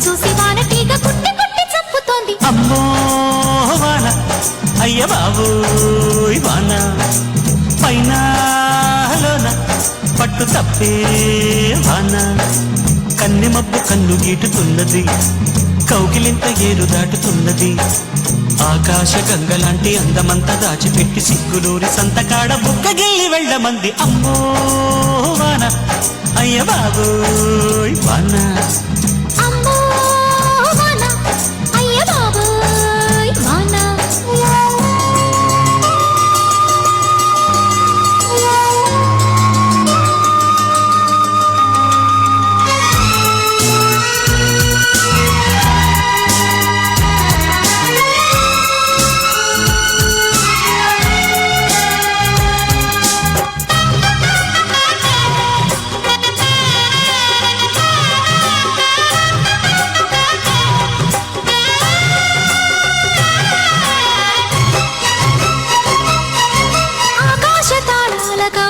చూసి వాన తీగ కుట్టి కుట్టి చంపుతోంది. అమ్మో వాన అయ్య బాబోయ్ వాన పైన లోన పట్టు తప్పే వాన కన్నె మబ్బు కన్ను గీటుతున్నది కౌగిలింత ఏరు దాటుతున్నది ఆకాశ గంగలాంటి అందమంతా దాచిపెట్టి సిగ్గులూరి సంతకాడ బుక్కగిల్లి వెళ్ళమంది. అమ్మో వాన అయ్య బాబోయ్ వాన అమ్మో వాన అయ్య బాబోయ్ వాన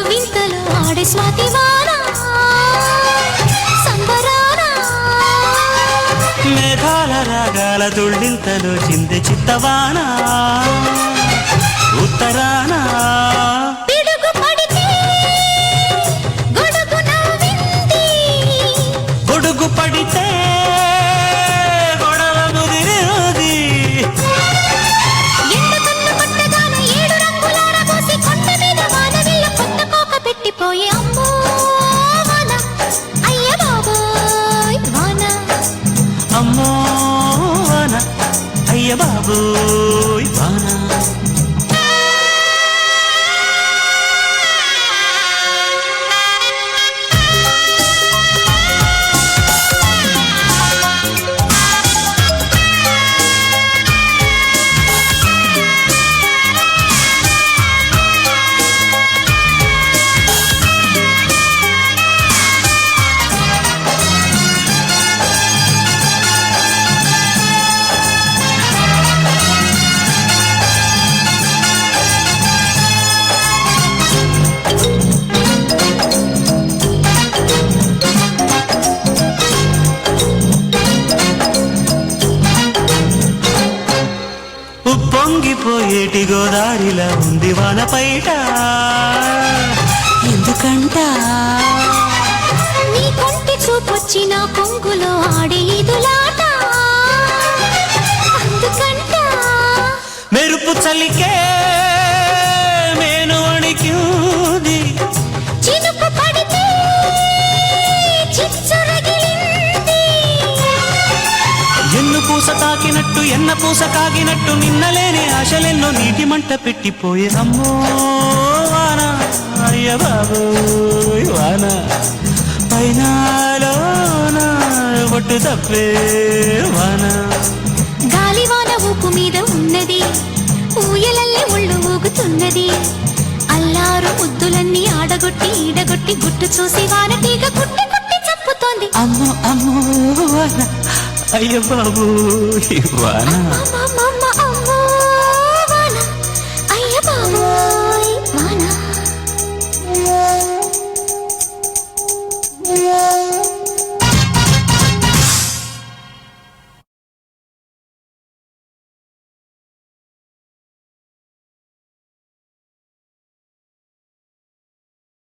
వింతలు ఆడే స్వాతి వాన సంబరాన మేఘాల రాగాల దుళ్ళింతలు చిందె చిత్తవాన ఉత్తరాన పిడుగు పడితే గొడుగు నవ్వింది గొడుగు పడితే గొడవ ముదిరినది ఎండకన్ను కొట్టగానే ఏడు రంగులార పోసి కొండ మీద వానవిల్ల కొత్త కోక పెట్టిపోయే. అమ్మో వాన అయ్య బాబోయ్ వాన అమ్మో వాన అయ్య బాబోయ్ వాన ఉప్పొంగిపోయేటి గోదారిలా ఉంది వాన పైట ఎందుకంట నీ కొంటి చూపొచ్చి నా కొంగులో ఆడే ఈదులాట అందుకంట మెరుపు చలికే మేను వణికింది చినుకు పడితే చిచ్చు రగిలింది ఎన్ను పూస తాకినట్టు ఎన్న పూస కాగినట్టు నిన్నలేని ఆశలెన్నో నీటి మంట పెట్టిపోయే. అమ్మో వాన అయ్య బాబోయ్ వాన పైన లోన ఒట్టు తప్పే వాన గాలివాన ఊపు మీద ఉన్నది ఊయలల్లే ఒళ్ళు ఊగుతున్నది అల్లారు ముద్దులన్నీ ఆడగొట్టి ఈడగొట్టి గుట్టు చూసి వాన తీగ కుట్టి కుట్టి చంపుతోంది. అమ్మో అమ్మో వాన అయ్య బాబోయ్ వాన అమ్మమ్మమ్మ